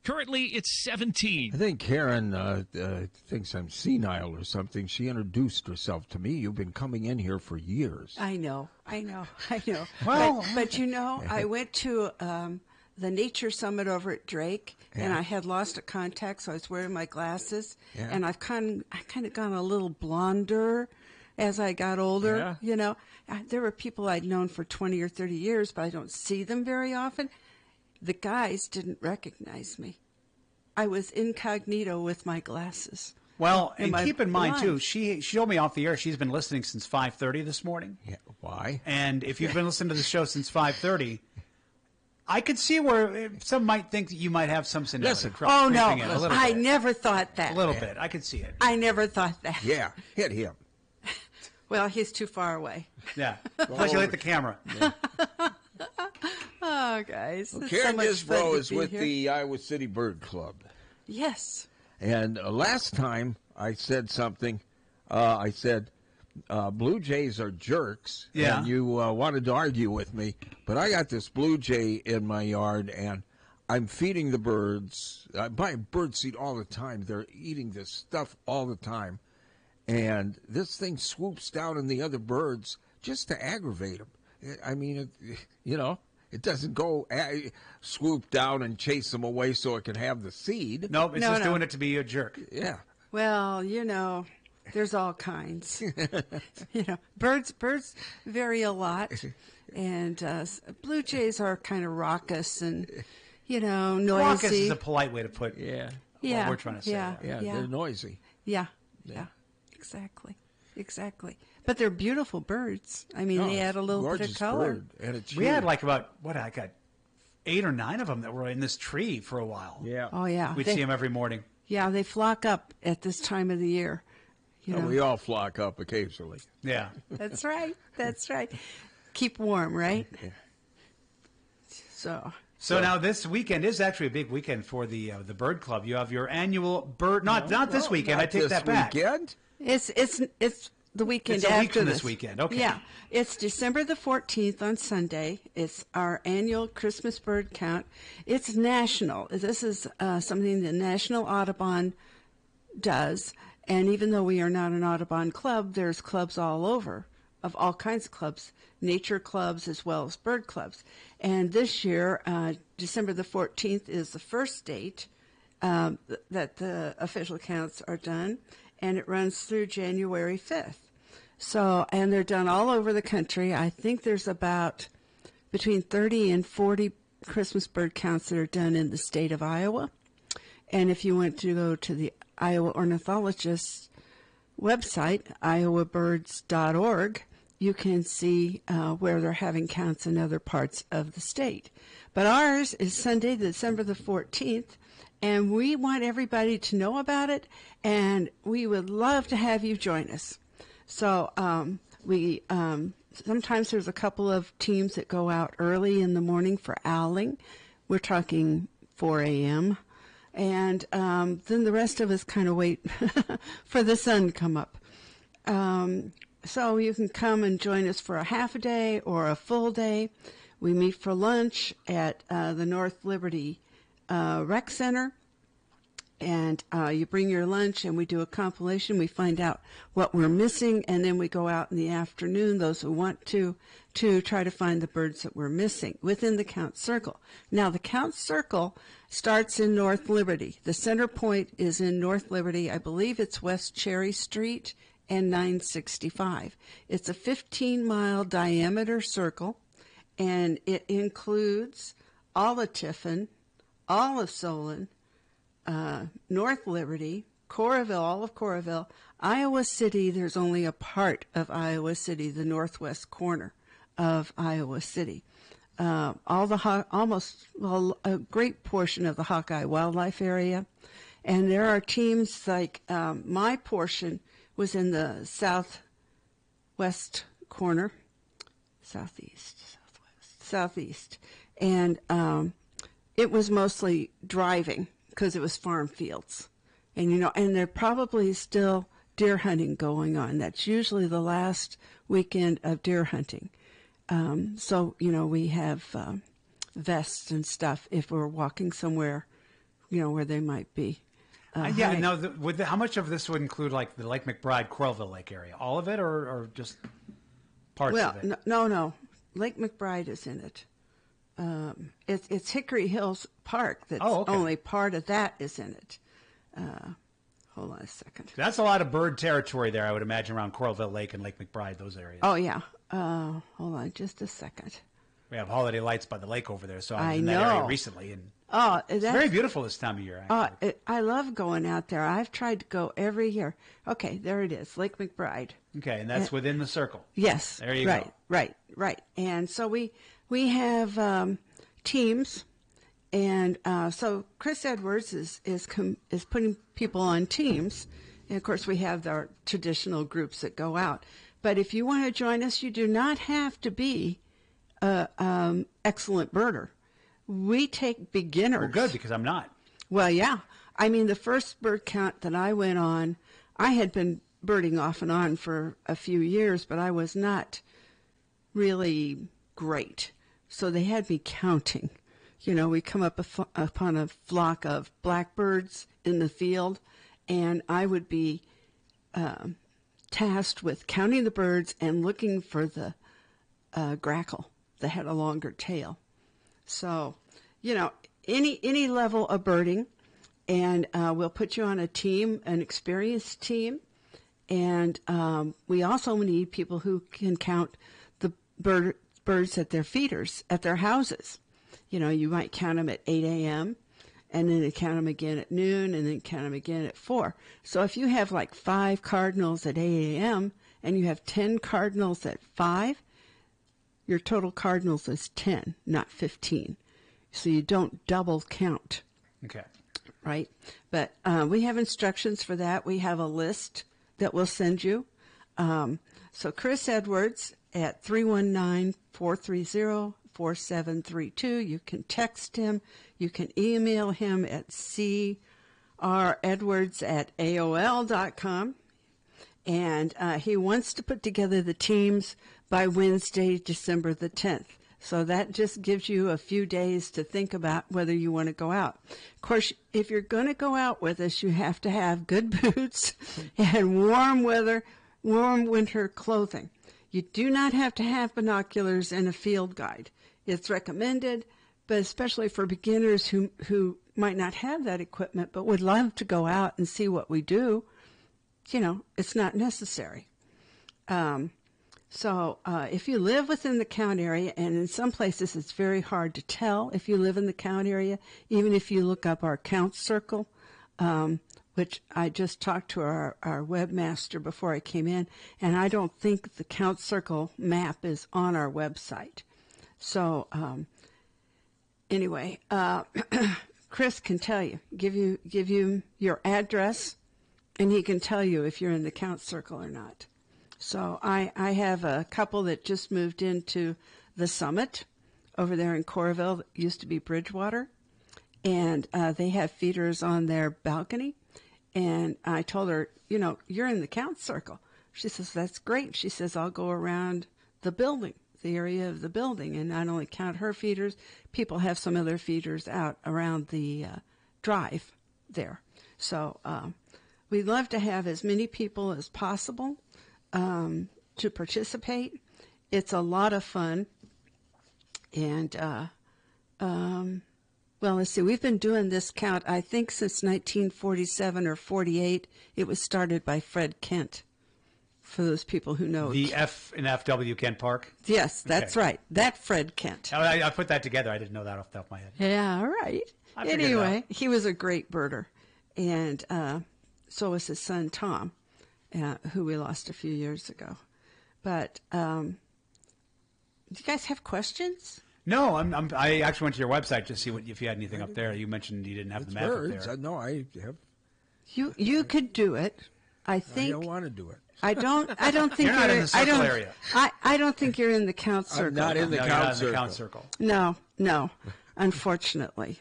Currently, it's 17. I think Karen thinks I'm senile or something. She introduced herself to me. You've been coming in here for years. I know. Well, but you know, I went to the Nature Summit over at Drake, and I had lost a contact, so I was wearing my glasses, and I kind of gone a little blonder as I got older. Yeah. You know, there were people I'd known for 20 or 30 years, but I don't see them very often. The guys didn't recognize me. I was incognito with my glasses. Well, and keep in mind, blind? too, she told me off the air she's been listening since 5:30 this morning. Yeah, why? And if you've been listening to the show since 5:30, I could see where some might think that you might have some senility. Listen. Oh, no. I bit. never thought that. A little bit. I could see it. I never thought that. Yeah, hit him. Well, he's too far away. Yeah. Plus, you like the camera. Yeah. Oh, guys. Well, it's Karen so much fun Disbrow to is be with here. the Iowa City Bird Club. Yes. And last time I said something, I said, Blue Jays are jerks. Yeah. And you wanted to argue with me. But I got this blue jay in my yard, and I'm feeding the birds. I buy bird seed all the time. They're eating this stuff all the time. And this thing swoops down on the other birds just to aggravate them. I mean, it doesn't go swoop down and chase them away so it can have the seed. Nope, it's just doing it to be a jerk. Yeah. Well, there's all kinds. Birds vary a lot. And blue jays are kind of raucous and, noisy. Raucous is a polite way to put Yeah. Yeah. what we're trying to say. Yeah. Yeah, they're noisy. Yeah. Exactly. But they're beautiful birds. I mean, they add a little bit of gorgeous color. bird. And it's We had like I got 8 or 9 of them that were in this tree for a while. Yeah. Oh, yeah. We'd see them every morning. Yeah, they flock up at this time of the year. We all flock up occasionally. Yeah. That's right. Keep warm, right? Yeah. So now this weekend is actually a big weekend for the Bird Club. You have your annual bird. Not this weekend. Not I take that back. Weekend? It's the weekend It's a after week from this weekend. Okay. Yeah, it's December the 14th on Sunday. It's our annual Christmas bird count. It's national. This is something the National Audubon does. And even though we are not an Audubon club, there's clubs all over, of all kinds of clubs, nature clubs as well as bird clubs. And this year, December the 14th is the first date that the official counts are done, and it runs through January 5th. So, and they're done all over the country. I think there's about between 30 and 40 Christmas bird counts that are done in the state of Iowa. And if you want to go to the Iowa Ornithologist's website, iowabirds.org, you can see where they're having counts in other parts of the state. But ours is Sunday, December the 14th, and we want everybody to know about it, and we would love to have you join us. So we sometimes there's a couple of teams that go out early in the morning for owling. We're talking 4 a.m., and then the rest of us kind of wait for the sun to come up. So you can come and join us for a half a day or a full day. We meet for lunch at the North Liberty Rec Center, and you bring your lunch, and we do a compilation. We find out what we're missing, and then we go out in the afternoon, those who want to try to find the birds that we're missing within the count circle. Now, the count circle starts in North Liberty. The center point is in North Liberty. I believe it's West Cherry Street and 965. It's a 15-mile diameter circle, and it includes all of Tiffin, all of Solon, North Liberty, Coralville, all of Coralville, Iowa City. There's only a part of Iowa City, the northwest corner of Iowa City. A great portion of the Hawkeye Wildlife Area. And there are teams like my portion was in the southwest corner, southeast. And it was mostly driving because it was farm fields. And, and there probably still deer hunting going on. That's usually the last weekend of deer hunting. So, we have vests and stuff if we're walking somewhere where they might be. Yeah. hiding. Now, how much of this would include like the Lake McBride, Coralville Lake area? All of it, or just parts Well, of it? no. Lake McBride is in it. It's Hickory Hills Park. That's Okay. only part of that is in it. Hold on a second. That's a lot of bird territory there, I would imagine, around Coralville Lake and Lake McBride, those areas. Oh yeah. Hold on just a second. We have holiday lights by the lake over there, so I was I in that area know. recently, and Oh, it's that's, very beautiful this time of year. Actually. I love going out there. I've tried to go every year. Okay, there it is, Lake McBride. Okay, and that's within the circle. Yes. There you right, go. Right. And so we have teams, and so Chris Edwards is putting people on teams, and of course we have our traditional groups that go out. But if you want to join us, you do not have to be an excellent birder. We take beginners. Well, good, because I'm not. Well, yeah. I mean, the first bird count that I went on, I had been birding off and on for a few years, but I was not really great. So they had me counting. We come up upon a flock of blackbirds in the field, and I would be tasked with counting the birds and looking for the grackle that had a longer tail. So, any level of birding, and we'll put you on a team, an experienced team, and we also need people who can count the birds at their feeders, at their houses. You might count them at 8 a.m., and then count them again at noon, and then count them again at 4. So if you have like 5 cardinals at 8 a.m., and you have 10 cardinals at 5, your total cardinals is 10, not 15. So you don't double count. Okay. Right? But we have instructions for that. We have a list that we'll send you. So Chris Edwards at 319-430-4732. You can text him. You can email him at credwards@aol.com. And he wants to put together the teams by Wednesday, December the 10th. So that just gives you a few days to think about whether you want to go out. Of course, if you're going to go out with us, you have to have good boots and warm winter clothing. You do not have to have binoculars and a field guide. It's recommended, but especially for beginners who might not have that equipment but would love to go out and see what we do, it's not necessary. So if you live within the count area, and in some places it's very hard to tell if you live in the count area, even if you look up our count circle, which I just talked to our webmaster before I came in, and I don't think the count circle map is on our website. So anyway, Chris can tell you, give you your address, and he can tell you if you're in the count circle or not. So I have a couple that just moved into the Summit over there in Coralville that used to be Bridgewater, and they have feeders on their balcony. And I told her, you're in the count circle. She says, that's great. She says, I'll go around the building, the area of the building, and not only count her feeders, people have some other feeders out around the drive there. So we'd love to have as many people as possible to participate. It's a lot of fun. And, well, let's see, we've been doing this count, I think, since 1947 or 48. It was started by Fred Kent, for those people who know. The F in FW Kent Park? Yes, that's Okay. right. That Fred Kent. I put that together. I didn't know that off the top of my head. Yeah, all right. I figured it Anyway, he was a great birder. And so was his son, Tom, who we lost a few years ago. But do you guys have questions? No, I actually went to your website to see if you had anything up there. You mentioned you didn't have the map birds. up there. No, I have. You could do it. I I don't want to do it. I don't think You're not in the circle area. I don't think you're in the count circle. I'm not in the No, you're not count in the count circle. circle. No, unfortunately.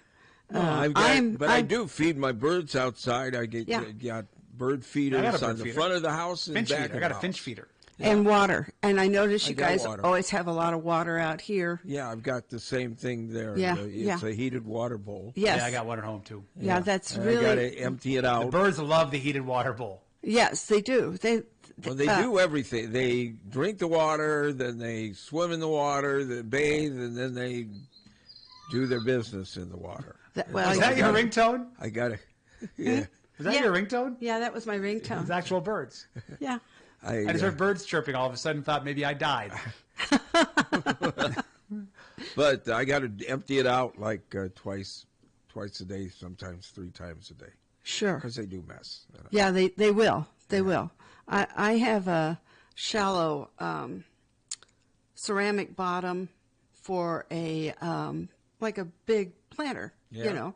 No, I do feed my birds outside. I got bird feeders I got a bird on the feeder. front of the house and Finch back feeder. I of got the a finch house. feeder. And water. And I notice you got guys water. always have a lot of water out here. Yeah, I've got the same thing there. Yeah, It's a heated water bowl. Yes. Yeah, I got one at home too. Yeah, that's And really. I got to empty it The out. birds love the heated water bowl. Yes, they do. They do everything. They drink the water, then they swim in the water, they bathe, and then they do their business in the water. well, Is that your ringtone? I got to. Yeah. Is that Yeah. your ringtone? Yeah, that was my ringtone. It's actual birds. Yeah. I just heard birds chirping all of a sudden, thought maybe I died. But I got to empty it out like twice a day, sometimes 3 times a day, Sure. because they do mess. Yeah, they will. They will. I have a shallow ceramic bottom for a like a big planter, Yeah.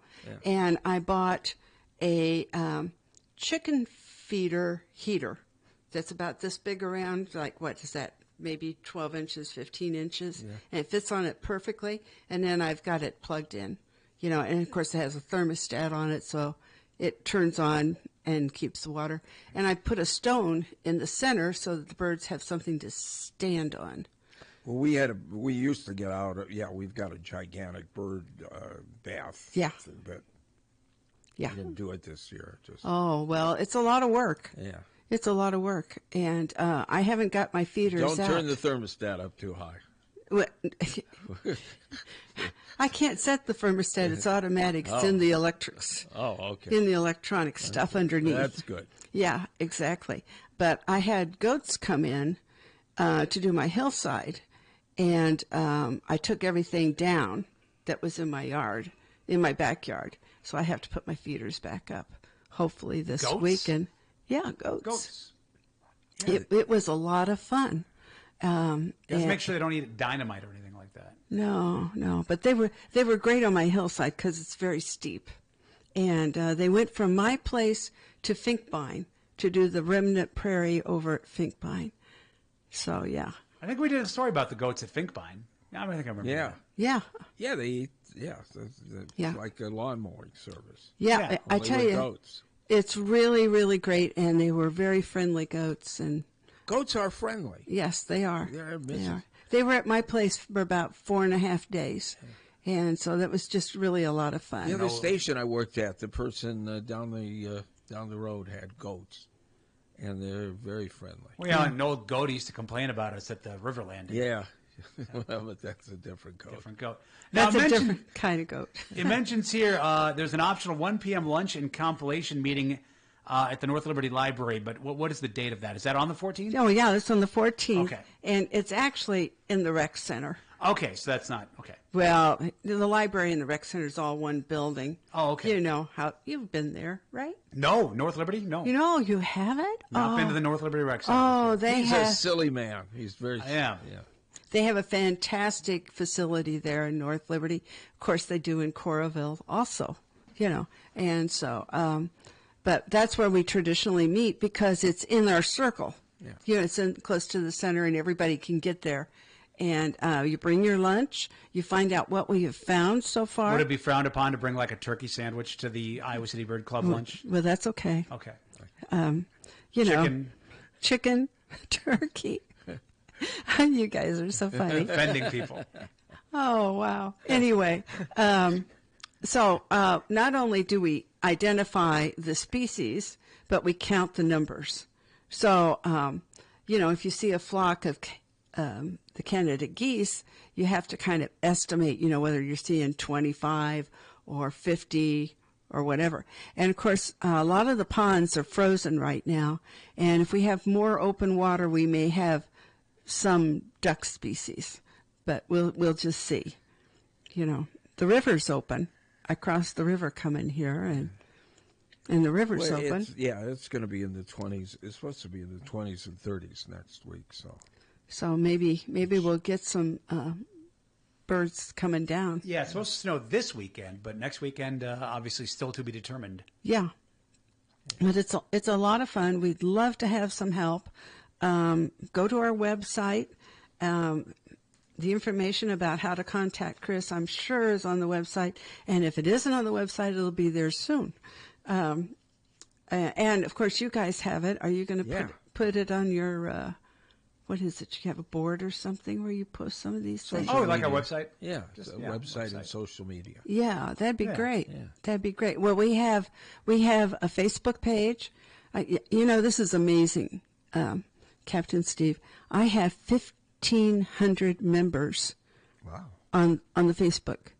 And I bought a chicken feeder heater that's about this big around, like what is that? Maybe 12 inches, 15 inches, and it fits on it perfectly. And then I've got it plugged in, and of course it has a thermostat on it, so it turns on and keeps the water. And I put a stone in the center so that the birds have something to stand on. Well, we used to get out. We've got a gigantic bird bath. Yeah. But Yeah. we didn't do it this year. Oh, well, it's a lot of work. Yeah. It's a lot of work. And I haven't got my feeders Don't out. turn the thermostat up too high. Well, I can't set the thermostat. It's automatic. It's in the electrics. Oh, okay. In the electronic stuff underneath. That's good. Yeah, exactly. But I had goats come in to do my hillside, and I took everything down that was in my yard, in my backyard. So I have to put my feeders back up, hopefully this Goats? weekend. Yeah, goats. Goats. It was a lot of fun. Just and- make sure they don't eat dynamite or anything like that. No, but they were great on my hillside because it's very steep, and they went from my place to Finkbine to do the remnant prairie over at Finkbine. So yeah, I think we did a story about the goats at Finkbine. I think I remember. Yeah. that. yeah, Yeah, they eat. Yeah, it's Yeah. like a lawn mowing service. yeah. Yeah, I Only tell with you, goats. it's really, really great, and they were very friendly goats, and Goats are friendly. yes, they are. They're They vicious. are. They were at my place for about 4.5 days, and so that was just really a lot of fun. The other station I worked at, the person down the road had goats, and they're very friendly. Well, yeah, an old goat used to complain about us at the river landing. Yeah, well, but that's a different goat. Different goat. Now, That's a mention- different kind of goat. It mentions here there's an optional 1 p.m. lunch and compilation meeting at the North Liberty Library, but what is the date of that? Is that on the 14th? Oh, yeah, it's on the 14th. Okay. And it's actually in the rec center. Okay, so that's not, okay. Well, the library and the rec center is all one building. Oh, okay. You know how you've been there, right? No, North Liberty? No. You haven't? Not been to the North Liberty Rec Center. Oh, before. they He's a have silly man. He's very. I am. Yeah. they have a fantastic facility there in North Liberty. Of course, they do in Coraville also. And so, but that's where we traditionally meet because it's in our circle. Yeah. It's close to the center, and everybody can get there. And you bring your lunch. You find out what we have found so far. Would it be frowned upon to bring like a turkey sandwich to the Iowa City Bird Club lunch? Well, that's okay. Okay. Chicken, turkey. You guys are so funny. Offending people. Oh, wow. Anyway, so not only do we identify the species, but we count the numbers. So, if you see a flock of the Canada geese, you have to kind of estimate, whether you're seeing 25 or 50 or whatever. And of course, a lot of the ponds are frozen right now. And if we have more open water, we may have some duck species, but we'll just see. The river's open. I crossed the river coming here, and the river's Well, open. it's going to be in the 20s. It's supposed to be in the 20s and 30s next week. So maybe we'll get some birds coming down. Yeah, it's supposed to snow this weekend, but next weekend, obviously, still to be determined. Yeah, but it's a lot of fun. We'd love to have some help. Go to our website. The information about how to contact Chris, I'm sure, is on the website. And if it isn't on the website, it'll be there soon. And of course, you guys have it. Are you going to Yeah. put it on your what is it? You have a board or something where you post some of these things? Oh, like our media. website? Yeah, Just- it's a yeah, website and website. social media. Yeah, that'd be Yeah, great. yeah. That'd be great. Well, we have a Facebook page. This is amazing, Captain Steve. I have 1,500 members Wow, on the Facebook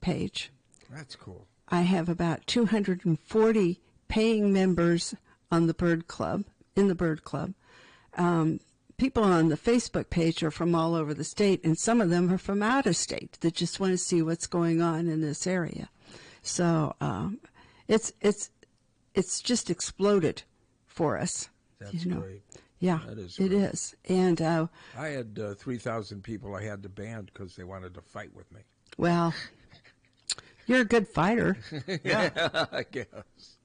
page. that's cool. I have about 240 paying members on the Bird Club, in the Bird Club. People on the Facebook page are from all over the state, and some of them are from out of state that just want to see what's going on in this area. So it's just exploded for us. That's you know. great. Yeah, That is it great. is. And I had 3,000 people I had to ban because they wanted to fight with me. well, you're a good fighter. Yeah, I guess.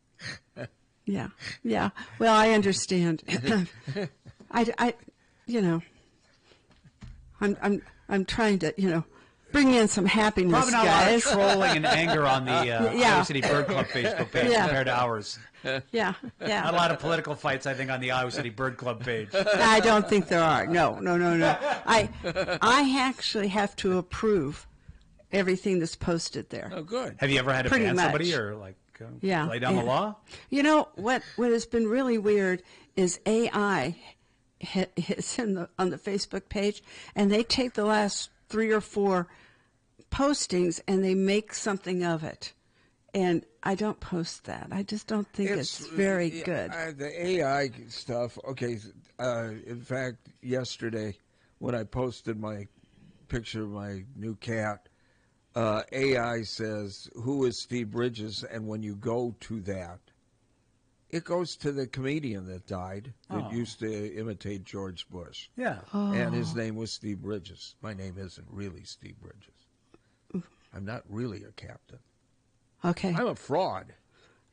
Yeah, yeah. Well, I understand. I'm trying to, bring in some happiness, Probably not guys. a lot of trolling and anger on the Yeah. Iowa City Bird Club Facebook page Yeah. compared to ours. Yeah, Not a yeah. lot of political fights, I think, on the Iowa City Bird Club page. I don't think there are. No. I actually have to approve everything that's posted there. Oh, good. Have you ever had to Pretty ban somebody much. or Yeah, lay down the yeah. law? You know what has been really weird is AI is on the Facebook page, and they take the last 3 or 4 postings and they make something of it. And I don't post that. I just don't think it's very good. The AI stuff, okay, in fact, yesterday when I posted my picture of my new cat, AI says, who is Steve Bridges? And when you go to that, it goes to the comedian that died that Oh. used to imitate George Bush. Yeah. And his name was Steve Bridges. My name isn't really Steve Bridges. I'm not really a captain. Okay. I'm a fraud.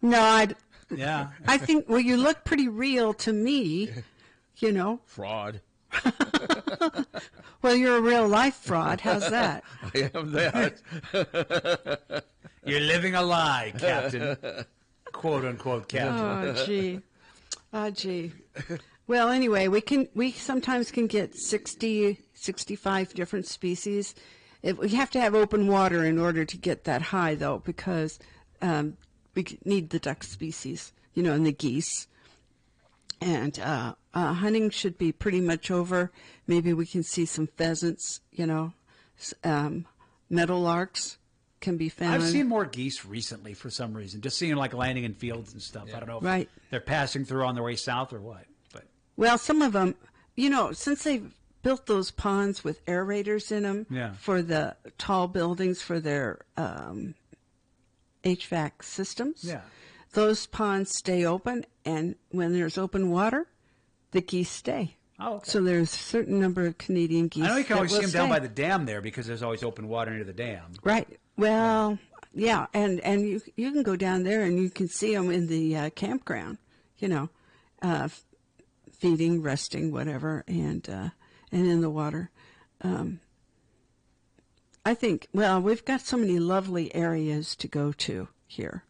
No, Yeah. I think, well, you look pretty real to me, Fraud. Well, you're a real life fraud. How's that? I am that. You're living a lie, Captain. Quote unquote, Captain. Oh, gee. Well, anyway, we sometimes can get 60, 65 different species. We have to have open water in order to get that high, though, because we need the duck species, and the geese. And hunting should be pretty much over. Maybe we can see some pheasants, meadowlarks can be found. I've seen more geese recently for some reason. Just seeing like landing in fields and stuff. I don't know if Right. they're passing through on their way south or what. But Well, some of them, since they've built those ponds with aerators in them Yeah. for the tall buildings for their HVAC systems, yeah. those ponds stay open, and when there's open water, the geese stay. Oh, okay. So there's a certain number of Canadian geese. I know you can that always see will them down stay. by the dam there because there's always open water near the dam. Right. Well, yeah, and you can go down there and you can see them in the campground, feeding, resting, whatever, and in the water. I think, well, we've got so many lovely areas to go to here,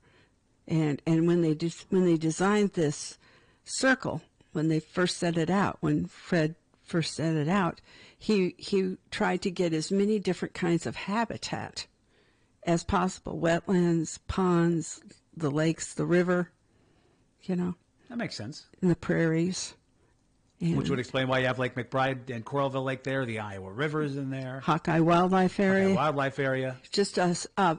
and when they designed this circle, when they first set it out, when Fred first set it out, he tried to get as many different kinds of habitat as possible: wetlands, ponds, the lakes, the river, That makes sense. and the prairies. And Which would explain why you have Lake McBride and Coralville Lake there. The Iowa River is in there. Hawkeye Wildlife Area. Okay, wildlife area. Just a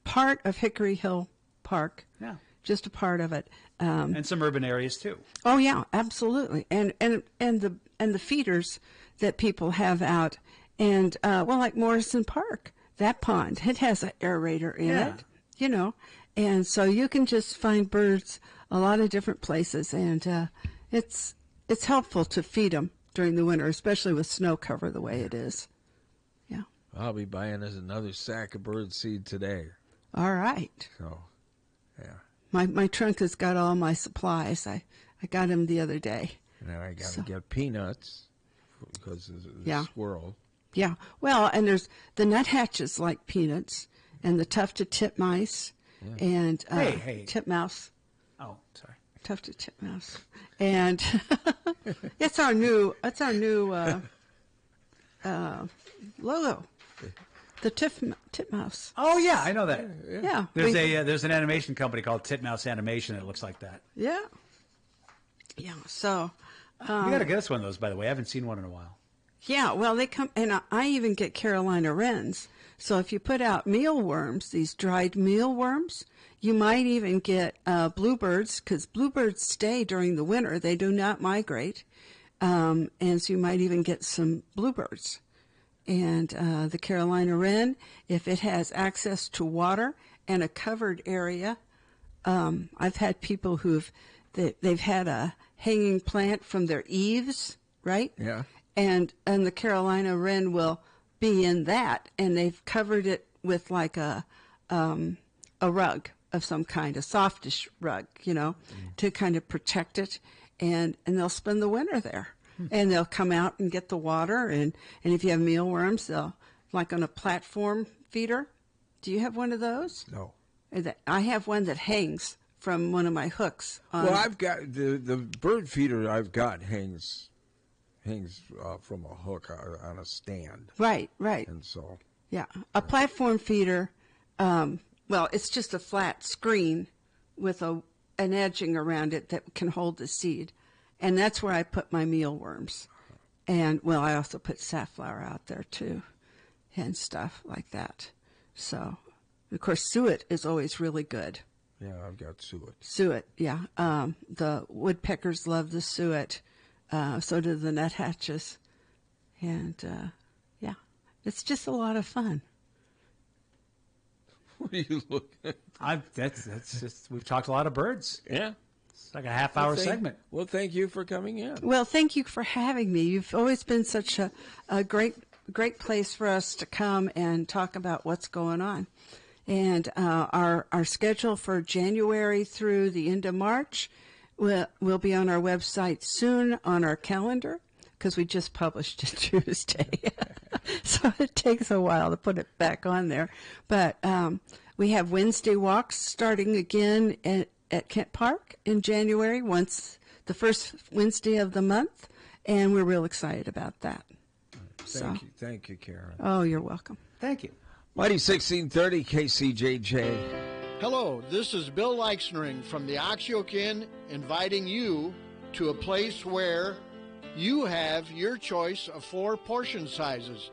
part of Hickory Hill Park. Yeah. Just a part of it. And some urban areas too. Oh yeah, absolutely. And the feeders that people have out, and like Morrison Park, that pond, it has an aerator in Yeah. it, and so you can just find birds a lot of different places, and it's helpful to feed them during the winter, especially with snow cover the way it is. Yeah. I'll be buying us another sack of bird seed today. All right. So, yeah. My trunk has got all my supplies. I got them the other day. And then I got to get peanuts because of the Yeah. squirrel. Yeah. Well, and there's the nuthatches like peanuts, and the tufted titmice, and Hey. titmouse. Oh, sorry. Tufted titmouse, and it's our new logo, the titmouse. Oh yeah, I know that. Yeah, There's an animation company called Titmouse Animation that looks like that. yeah. So You got to get us one of those, by the way. I haven't seen one in a while. yeah, well, they come, and I even get Carolina wrens. So if you put out mealworms, these dried mealworms, you might even get bluebirds, because bluebirds stay during the winter. They do not migrate. And so you might even get some bluebirds. And the Carolina wren, if it has access to water and a covered area, I've had people they've had a hanging plant from their eaves, right? Yeah. And the Carolina wren will be in that, and they've covered it with like a rug of some kind, a softish rug, to kind of protect it, and they'll spend the winter there. And they'll come out and get the water, and if you have mealworms, they'll, like on a platform feeder. Do you have one of those? No. I have one that hangs from one of my hooks. Well, I've got the bird feeder I've got hangs from a hook on a stand. Right. And so. Yeah. A platform feeder, well, it's just a flat screen with an edging around it that can hold the seed. And that's where I put my mealworms. And, well, I also put safflower out there, too, and stuff like that. So, of course, suet is always really good. Yeah, I've got suet. Suet, yeah. The woodpeckers love the suet. So do the nuthatches. And, yeah, it's just a lot of fun. What are you looking at? That's just, we've talked a lot of birds. Yeah. It's like a half-hour segment. Well, thank you for coming in. Well, thank you for having me. You've always been such a great place for us to come and talk about what's going on. And our schedule for January through the end of March will be on our website soon on our calendar, because we just published it Tuesday. So it takes a while to put it back on there. But we have Wednesday walks starting again at Kent Park in January, the first Wednesday of the month, and we're real excited about that. Thank you, Karen. Oh, you're welcome. Thank you. Mighty 1630 KCJJ. Hello, this is Bill Leixnering from the Oxyoke Inn, inviting you to a place where you have your choice of 4 portion sizes.